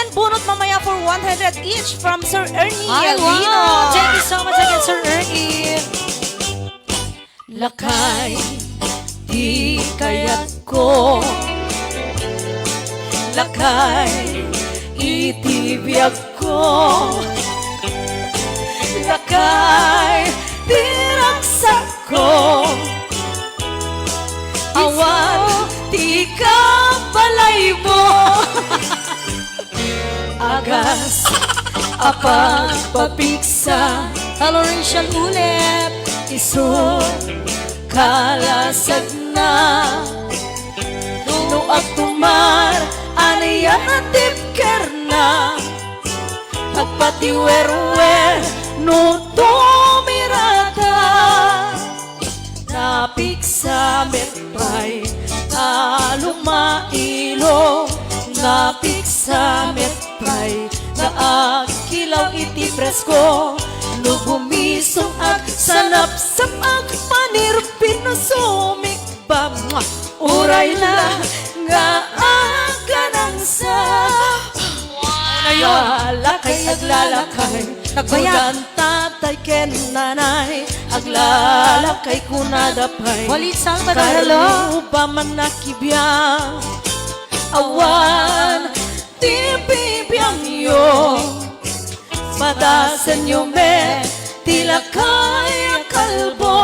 Then bunot mamaya for 100 each from Sir Ernie Ay, Alino. wow. Thank you so much again, Sir Ernie. Lakay, di kaya't ko. Lakay, itibiyag ko. Lakay, tiraksak ko. Awan, di ka balay mo. Agas, apang papiksa. Toleration ulit. Isun, kalasag na. No agtumar, anaya tipker na. Pagpatiwer-wer, no tumirata. Napiksa metpay, alumailo. Napiksa metpay, naakilaw iti presko. No bumisong ag sanap-sap ag panirpin no sumikbab. Uray na nga aganang sa aglalakay, aglalakay. Nagbayan tatay ken nanay, aglalakay kunadapay. Walit sang hello. Karuba man nakibiyang, awan tipibiyang yo. Padasan yo me, tilakay kalbo.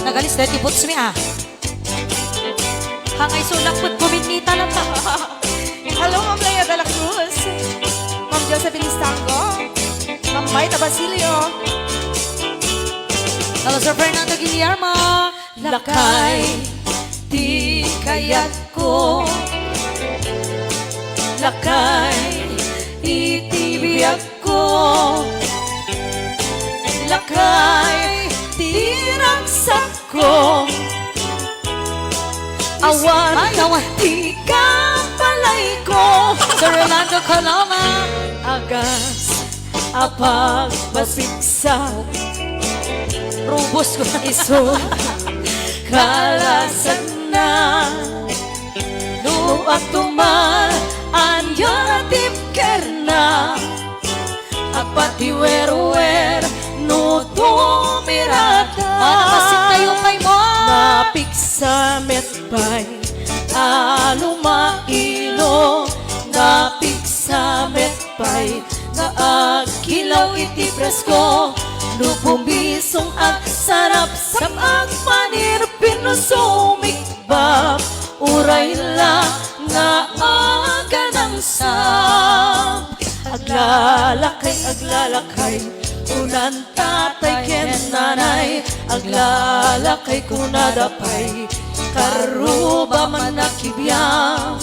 Nagalis dahil tibuts mi Hangay sulak put buminita lang ta. Hello, Ma'am Lea de la Cruz. Ma'am Josephine Istango. Ma'am Maita Basilio. Hello, Sir Fernando Guillermo. Lakay, di kaya't ko. Lakay, itibiyag ko. Lakay, tiraksak ko. Awan, di ka palay ko. Sir Rolando Coloma. Agas, apag masiksa. Rubos ko iso. Kalasag na. No agtuman, anya tipker na. Agpatiwer-wer, no tumirata. Napasik tayo kay mo. Napiksa metpay, alumailo. Napiksa metpay, naakilaw iti presko. Lubumisong ag sarap-sap ag panirpin no sumikbab. Uray lang nga aganang sap. Aglalakay, aglalakay, unan tatay ken nanay. Aglalakay kunadapay, karuba man nakibiyang.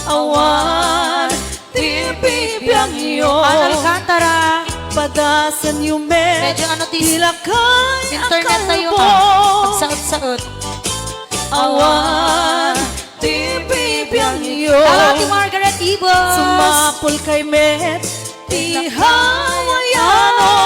Awan, tipibiyang yo. Alcantara. Padasan yung me, Medyo ano tilakay internet tayo pagsaot-saot. Awan, tipibiyang yo. Hello, Ate Margaret Ibos. Sumapol kay met, ti hawayano.